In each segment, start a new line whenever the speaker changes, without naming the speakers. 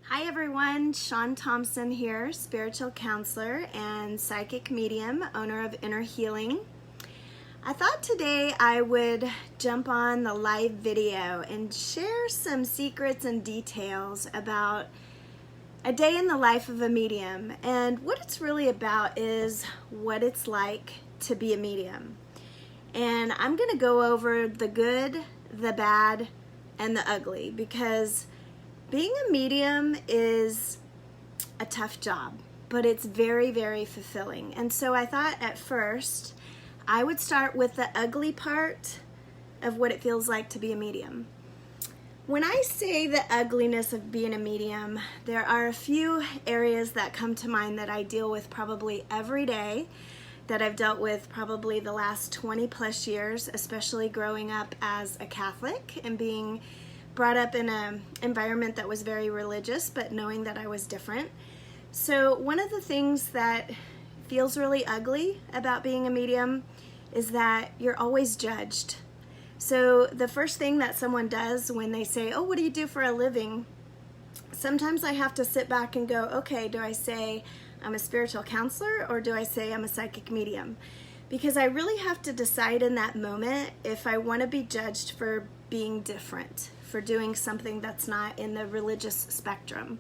Hi everyone, Shawn Thompson here, spiritual counselor and psychic medium, owner of Inner Healing. I thought today I would jump on the live video and share some secrets and details about a day in the life of a medium. And what it's really about is what it's like to be a medium. And I'm going to go over the good, the bad, and the ugly, because being a medium is a tough job, but it's very, very fulfilling. And so I thought at first I would start with the ugly part of what it feels like to be a medium. When I say the ugliness of being a medium, there are a few areas that come to mind that I deal with probably every day, that I've dealt with probably the last 20 plus years, especially growing up as a Catholic and being brought up in an environment that was very religious, but knowing that I was different. So one of the things that feels really ugly about being a medium is that you're always judged. So the first thing that someone does when they say, "Oh, what do you do for a living?" Sometimes I have to sit back and go, okay, do I say I'm a spiritual counselor or do I say I'm a psychic medium? Because I really have to decide in that moment if I want to be judged for being different, for doing something that's not in the religious spectrum.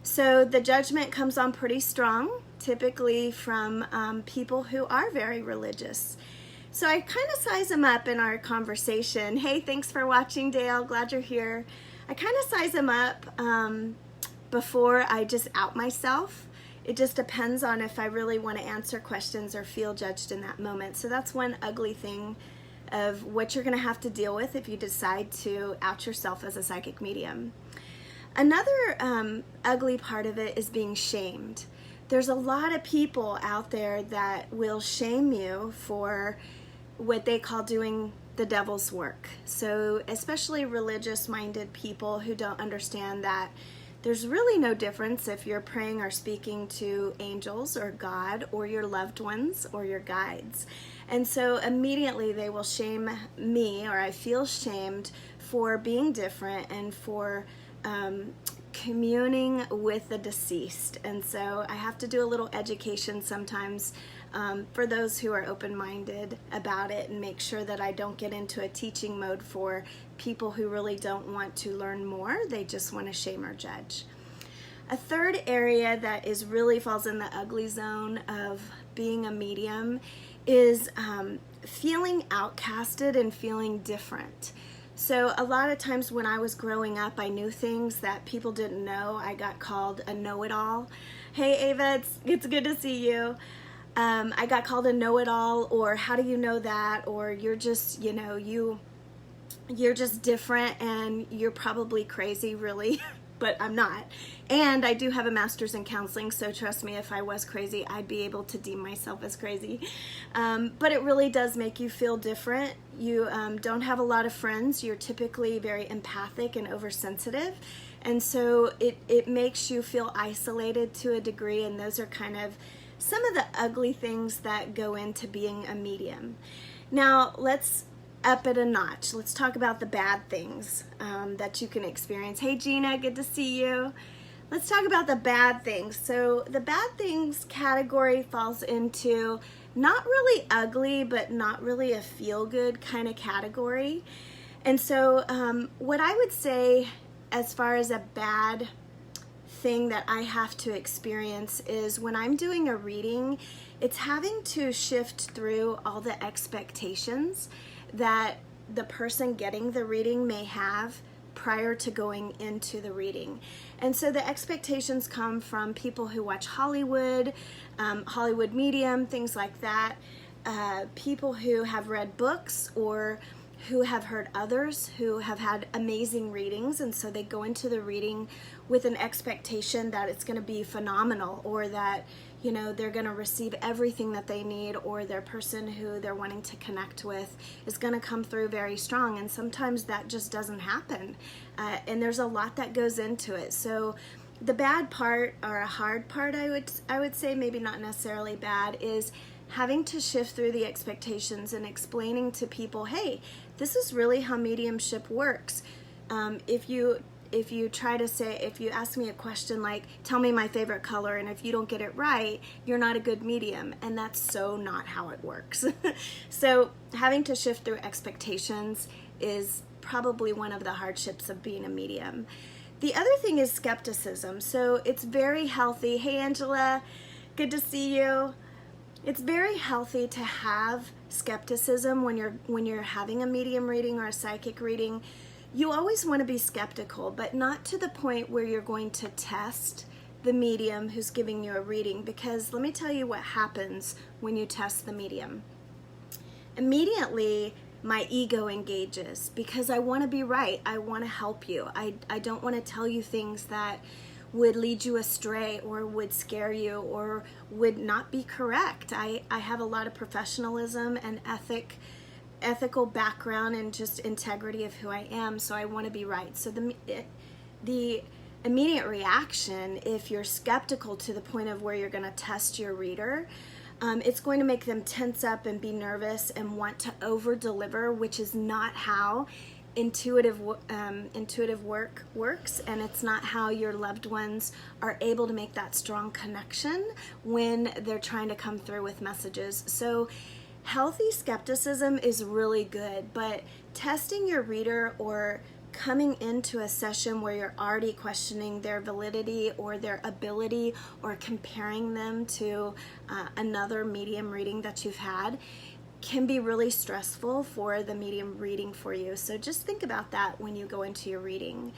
So the judgment comes on pretty strong, typically from people who are very religious. So I kind of size them up in our conversation. Hey, thanks for watching, Dale. Glad you're here. I kind of size them up before I just out myself. It just depends on if I really want to answer questions or feel judged in that moment. So that's one ugly thing of what you're going to have to deal with if you decide to out yourself as a psychic medium. Another ugly part of it is being shamed. There's a lot of people out there that will shame you for what they call doing the devil's work. So especially religious-minded people who don't understand that there's really no difference if you're praying or speaking to angels or God or your loved ones or your guides. And so immediately they will shame me, or I feel shamed for being different and for communing with the deceased. And so I have to do a little education sometimes for those who are open-minded about it, and make sure that I don't get into a teaching mode for people who really don't want to learn more. They just want to shame or judge. A third area that really falls in the ugly zone of being a medium is feeling outcasted and feeling different. So a lot of times when I was growing up, I knew things that people didn't know. I got called a know-it-all. Hey Ava, it's good to see you. I got called a know-it-all, or how do you know that? Or you're just, you're just different and you're probably crazy, really. But I'm not. And I do have a master's in counseling, so trust me, if I was crazy, I'd be able to deem myself as crazy. But it really does make you feel different. You don't have a lot of friends. You're typically very empathic and oversensitive. And so it makes you feel isolated to a degree, and those are kind of some of the ugly things that go into being a medium. Now, let's up it a notch. Let's talk about the bad things that you can experience. Hey Gina, good to see you. Let's talk about the bad things. So the bad things category falls into not really ugly, but not really a feel-good kind of category. And so what I would say as far as a bad thing that I have to experience is when I'm doing a reading, it's having to shift through all the expectations that the person getting the reading may have prior to going into the reading. And so the expectations come from people who watch Hollywood, Hollywood medium, things like that, people who have read books or who have heard others who have had amazing readings, and so they go into the reading with an expectation that it's going to be phenomenal, or that they're going to receive everything that they need, or their person who they're wanting to connect with is going to come through very strong. And sometimes that just doesn't happen, and there's a lot that goes into it. So the bad part, or a hard part, I would say, maybe not necessarily bad, is having to shift through the expectations and explaining to people, hey, this is really how mediumship works. If you if you try to say, if you ask me a question like, tell me my favorite color, and if you don't get it right, you're not a good medium. And that's so not how it works. So having to shift through expectations is probably one of the hardships of being a medium. The other thing is skepticism. So it's very healthy. Hey, Angela, good to see you. It's very healthy to have skepticism when you're having a medium reading or a psychic reading. You always want to be skeptical, but not to the point where you're going to test the medium who's giving you a reading, because let me tell you what happens when you test the medium. Immediately, my ego engages because I want to be right. I want to help you. I don't want to tell you things that would lead you astray or would scare you or would not be correct. I have a lot of professionalism and ethical background and just integrity of who I am, so I want to be right. So the immediate reaction, if you're skeptical to the point of where you're going to test your reader, it's going to make them tense up and be nervous and want to over deliver, which is not how intuitive work works, and it's not how your loved ones are able to make that strong connection when they're trying to come through with messages. So healthy skepticism is really good, but testing your reader or coming into a session where you're already questioning their validity or their ability or comparing them to another medium reading that you've had can be really stressful for the medium reading for you. So just think about that when you go into your reading.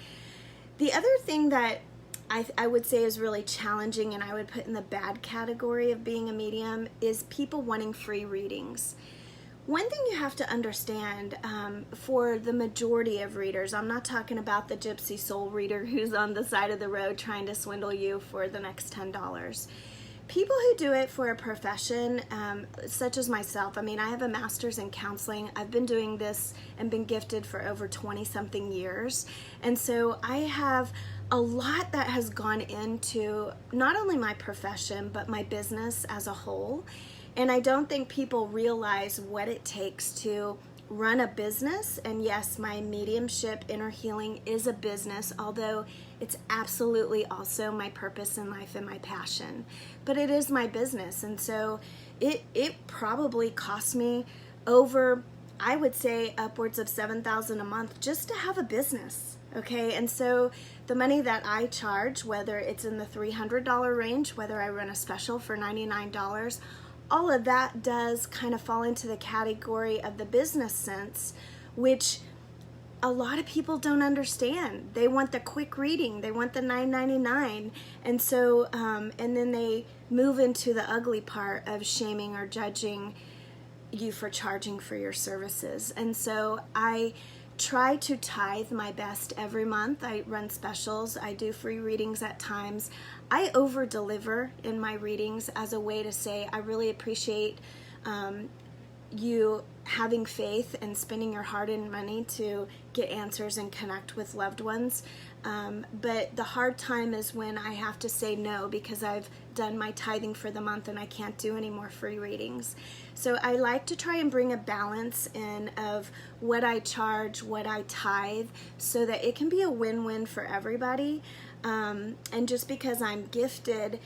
The other thing that I would say is really challenging, and I would put in the bad category of being a medium, is people wanting free readings. One thing you have to understand, for the majority of readers, I'm not talking about the gypsy soul reader who's on the side of the road trying to swindle you for the next $10. People who do it for a profession, such as myself, I mean, I have a master's in counseling. I've been doing this and been gifted for over 20-something years. And so I have a lot that has gone into not only my profession, but my business as a whole. And I don't think people realize what it takes to run a business. And yes, my mediumship, inner healing, is a business, although it's absolutely also my purpose in life and my passion. But it is my business. And so it probably cost me over, I would say, upwards of $7,000 a month just to have a business. Okay, and so the money that I charge, whether it's in the $300 range, whether I run a special for $99, all of that does kind of fall into the category of the business sense, which a lot of people don't understand. They want the quick reading, they want the $9.99, and so and then they move into the ugly part of shaming or judging you for charging for your services. And so I try to tithe my best every month. I run specials, I do free readings at times. I over deliver in my readings as a way to say I really appreciate you having faith and spending your hard-earned money to get answers and connect with loved ones. But the hard time is when I have to say no because I've done my tithing for the month and I can't do any more free readings. So I like to try and bring a balance in of what I charge, what I tithe, so that it can be a win-win for everybody. And just because I'm gifted,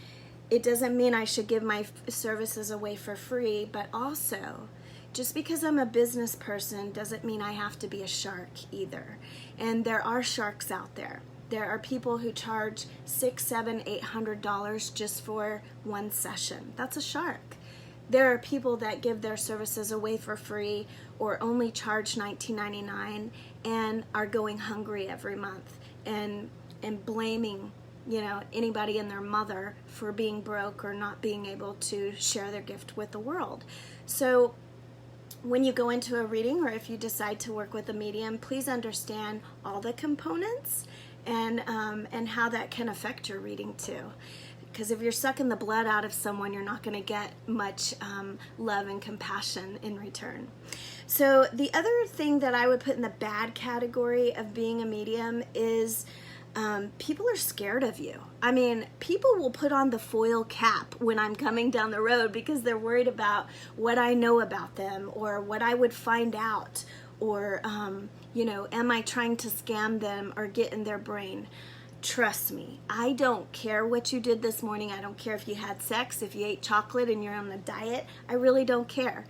it doesn't mean I should give my services away for free, but also just because I'm a business person doesn't mean I have to be a shark either. And there are sharks out there. There are people who charge $600, $700, $800 just for one session. That's a shark. There are people that give their services away for free or only charge $19.99 and are going hungry every month and blaming, anybody and their mother for being broke or not being able to share their gift with the world. So when you go into a reading, or if you decide to work with a medium, please understand all the components and how that can affect your reading too. Because if you're sucking the blood out of someone, you're not going to get much love and compassion in return. So the other thing that I would put in the bad category of being a medium is people are scared of you. I mean, people will put on the foil cap when I'm coming down the road because they're worried about what I know about them or what I would find out or, am I trying to scam them or get in their brain? Trust me, I don't care what you did this morning. I don't care if you had sex, if you ate chocolate and you're on a diet. I really don't care.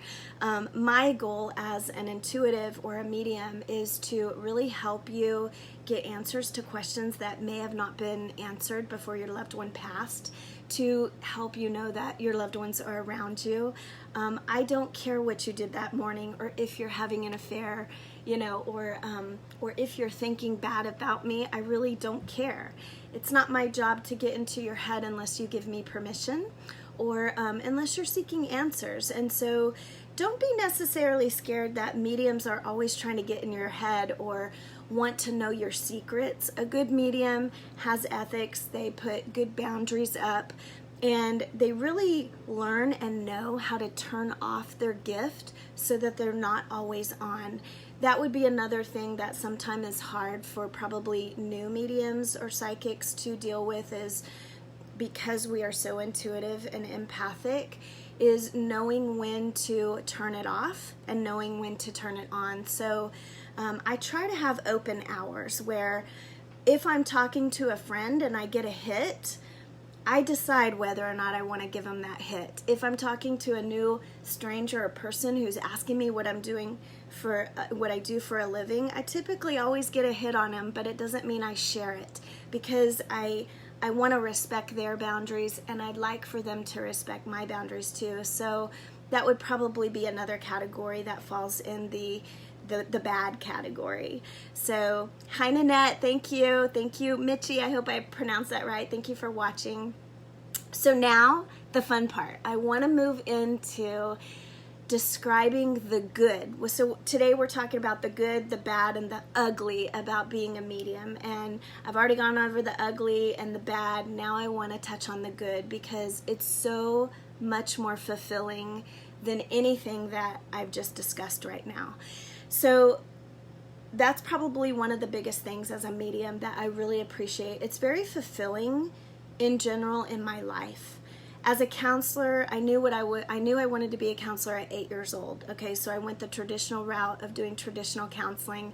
My goal as an intuitive or a medium is to really help you get answers to questions that may have not been answered before your loved one passed, to help you know that your loved ones are around you. I don't care what you did that morning, or if you're having an affair, or if you're thinking bad about me. I really don't care. It's not my job to get into your head unless you give me permission, or unless you're seeking answers. And so don't be necessarily scared that mediums are always trying to get in your head or want to know your secrets. A good medium has ethics. They put good boundaries up, and they really learn and know how to turn off their gift so that they're not always on. That would be another thing that sometimes is hard for probably new mediums or psychics to deal with, is because we are so intuitive and empathic, is knowing when to turn it off and knowing when to turn it on. So I try to have open hours where if I'm talking to a friend and I get a hit, I decide whether or not I want to give them that hit. If I'm talking to a new stranger or person who's asking me what I'm doing for what I do for a living, I typically always get a hit on them, but it doesn't mean I share it, because I want to respect their boundaries, and I'd like for them to respect my boundaries too. So that would probably be another category that falls in the bad category. So hi Nanette, thank you Mitchie, I hope I pronounced that right. Thank you for watching. So now the fun part, I want to move into describing the good. So today we're talking about the good, the bad, and the ugly about being a medium, and I've already gone over the ugly and the bad. Now I want to touch on the good, because it's so much more fulfilling than anything that I've just discussed right now. So that's probably one of the biggest things as a medium that I really appreciate. It's very fulfilling in general in my life. As a counselor, I knew I wanted to be a counselor at 8 years old. Okay, so I went the traditional route of doing traditional counseling.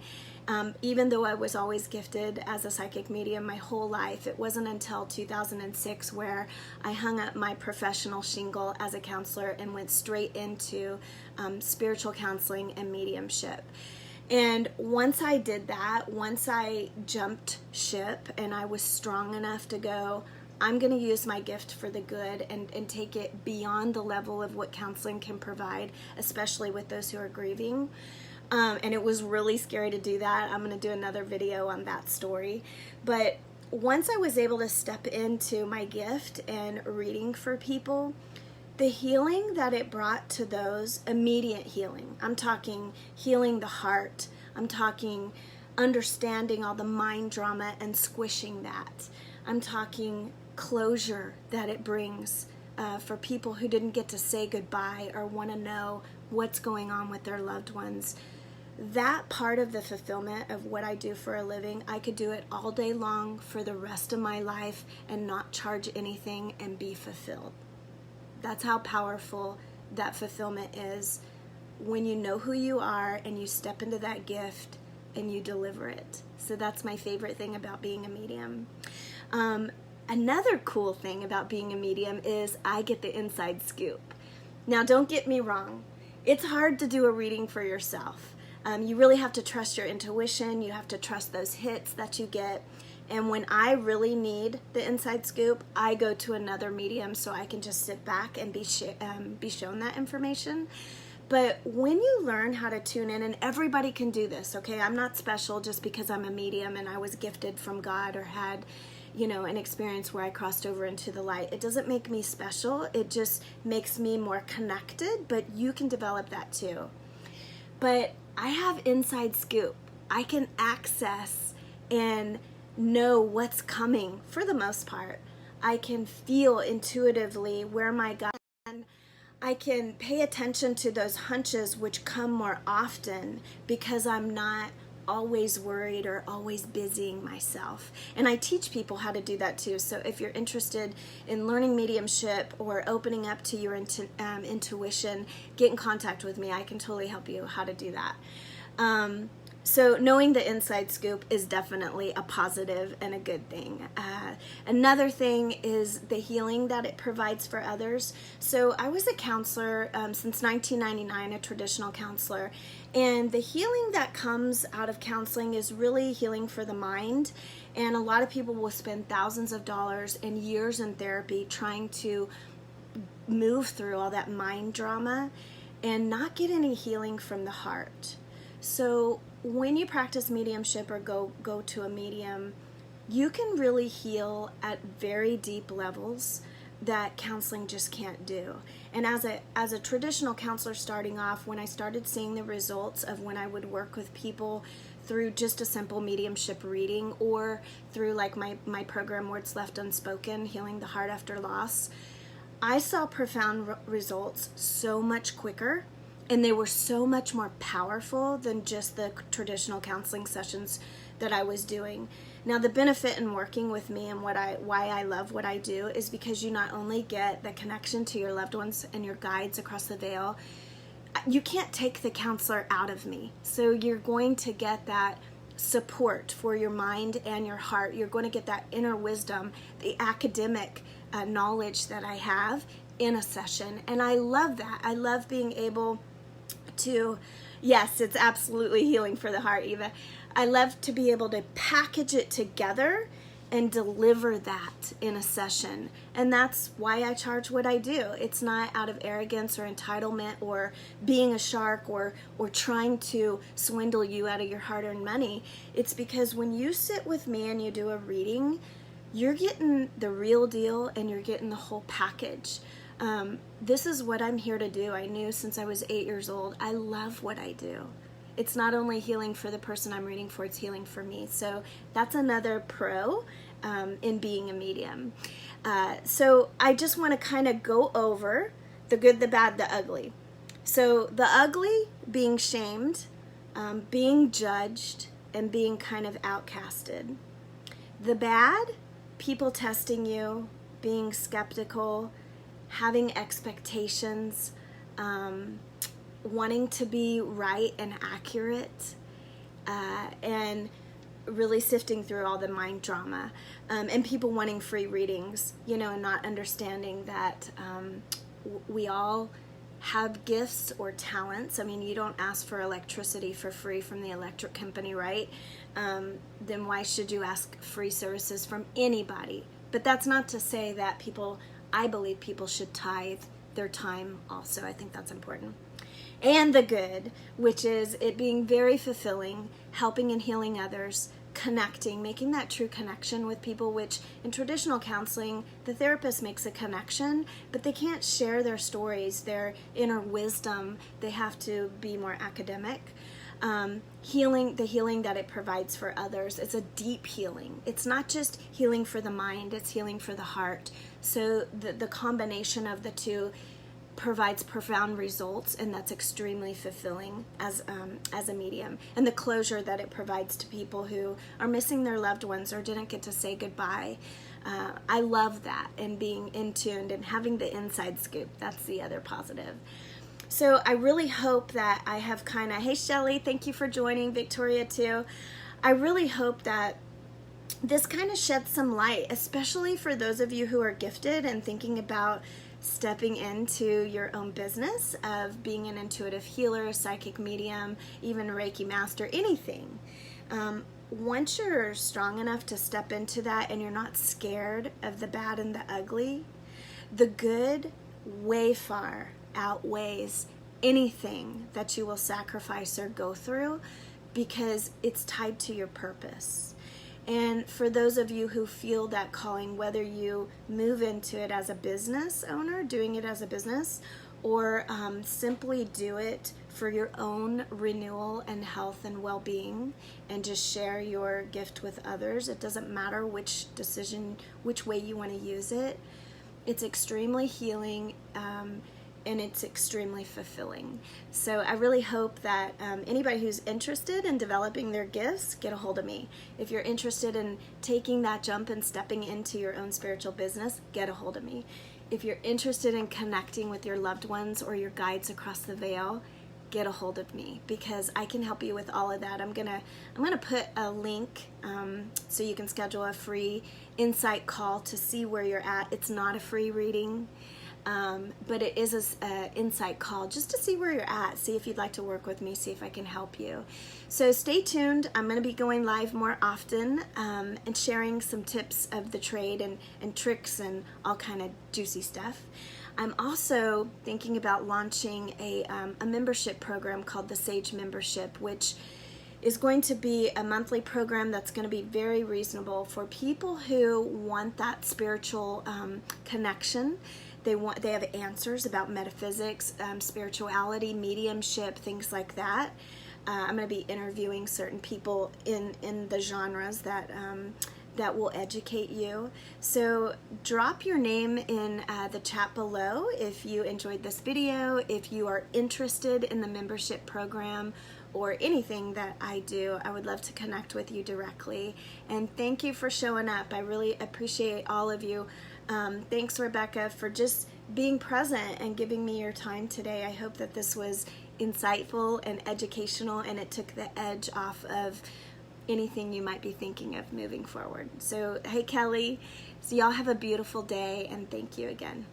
Even though I was always gifted as a psychic medium my whole life, it wasn't until 2006 where I hung up my professional shingle as a counselor and went straight into spiritual counseling and mediumship. And once I did that, once I jumped ship and I was strong enough to go, I'm going to use my gift for the good and take it beyond the level of what counseling can provide, especially with those who are grieving. And it was really scary to do that. I'm going to do another video on that story. But once I was able to step into my gift and reading for people, the healing that it brought to those, immediate healing. I'm talking healing the heart. I'm talking understanding all the mind drama and squishing that. I'm talking closure that it brings for people who didn't get to say goodbye or want to know what's going on with their loved ones. That part of the fulfillment of what I do for a living, I could do it all day long for the rest of my life and not charge anything and be fulfilled. That's how powerful that fulfillment is, when you know who you are and you step into that gift and you deliver it. So that's my favorite thing about being a medium. Another cool thing about being a medium is I get the inside scoop. Now, don't get me wrong. It's hard to do a reading for yourself. You really have to trust your intuition. You have to trust those hits that you get. And when I really need the inside scoop, I go to another medium so I can just sit back and be shown that information. But when you learn how to tune in, and everybody can do this, okay? I'm not special just because I'm a medium and I was gifted from God or had, an experience where I crossed over into the light. It doesn't make me special. It just makes me more connected, but you can develop that too. But I have inside scoop. I can access and know what's coming for the most part. I can feel intuitively where my gut is, and I can pay attention to those hunches which come more often because I'm not always worried or always busying myself. And I teach people how to do that too. So if you're interested in learning mediumship or opening up to your intuition, get in contact with me. I can totally help you how to do that. So knowing the inside scoop is definitely a positive and a good thing. Another thing is the healing that it provides for others. So I was a counselor since 1999, a traditional counselor, and the healing that comes out of counseling is really healing for the mind. And a lot of people will spend thousands of dollars and years in therapy trying to move through all that mind drama and not get any healing from the heart. So when you practice mediumship or go to a medium, you can really heal at very deep levels that counseling just can't do. And as a traditional counselor starting off, when I started seeing the results of when I would work with people through just a simple mediumship reading or through like my program Words Left Unspoken, Healing the Heart After Loss, I saw profound results so much quicker, and they were so much more powerful than just the traditional counseling sessions that I was doing. Now, the benefit in working with me and why I love what I do is because you not only get the connection to your loved ones and your guides across the veil, you can't take the counselor out of me. So you're going to get that support for your mind and your heart. You're going to get that inner wisdom, the academic knowledge that I have in a session. And I love that. I love being able to, yes, it's absolutely healing for the heart, Eva. I love to be able to package it together and deliver that in a session. And that's why I charge what I do. It's not out of arrogance or entitlement or being a shark or trying to swindle you out of your hard-earned money. It's because when you sit with me and you do a reading, you're getting the real deal and you're getting the whole package. This is what I'm here to do. I knew since I was 8 years old. I love what I do. It's not only healing for the person I'm reading for, it's healing for me. So that's another pro in being a medium. So I just want to kind of go over the good, the bad, the ugly. So the ugly, being shamed, being judged, and being kind of outcasted. The bad, people testing you, being skeptical, having expectations, wanting to be right and accurate, and really sifting through all the mind drama, and people wanting free readings, and not understanding that we all have gifts or talents. I mean, you don't ask for electricity for free from the electric company, right? Then why should you ask free services from anybody? But that's not to say that I believe people should tithe their time also. I think that's important. And the good, which is it being very fulfilling, helping and healing others, connecting, making that true connection with people, which in traditional counseling, the therapist makes a connection, but they can't share their stories, their inner wisdom. They have to be more academic. The healing that it provides for others, it's a deep healing. It's not just healing for the mind, it's healing for the heart. So the combination of the two provides profound results, and that's extremely fulfilling as a medium. And the closure that it provides to people who are missing their loved ones or didn't get to say goodbye. I love that, and being in tuned and having the inside scoop. That's the other positive. So I really hope that I have hey Shelly, thank you for joining, Victoria too. I really hope that this kind of sheds some light, especially for those of you who are gifted and thinking about stepping into your own business of being an intuitive healer, a psychic medium, even a Reiki master, anything. Once you're strong enough to step into that and you're not scared of the bad and the ugly, the good way far outweighs anything that you will sacrifice or go through, because it's tied to your purpose. And for those of you who feel that calling, whether you move into it as a business owner, doing it as a business, or simply do it for your own renewal and health and well-being, and just share your gift with others, it doesn't matter which way you want to use it. It's extremely healing, and it's extremely fulfilling. So I really hope that anybody who's interested in developing their gifts, get a hold of me. If you're interested in taking that jump and stepping into your own spiritual business, get a hold of me. If you're interested in connecting with your loved ones or your guides across the veil, get a hold of me, because I can help you with all of that. I'm gonna put a link so you can schedule a free insight call to see where you're at. It's not a free reading, but it is an insight call just to see where you're at, see if you'd like to work with me, see if I can help you. So stay tuned. I'm going to be going live more often and sharing some tips of the trade and tricks and all kind of juicy stuff. I'm also thinking about launching a membership program called the Sage Membership, which is going to be a monthly program that's going to be very reasonable for people who want that spiritual connection. They have answers about metaphysics, spirituality, mediumship, things like that. I'm going to be interviewing certain people in the genres that will educate you. So drop your name in the chat below if you enjoyed this video, if you are interested in the membership program or anything that I do. I would love to connect with you directly. And thank you for showing up. I really appreciate all of you. Thanks, Rebecca, for just being present and giving me your time today. I hope that this was insightful and educational, and it took the edge off of anything you might be thinking of moving forward. So, hey, Kelly, so y'all have a beautiful day, and thank you again.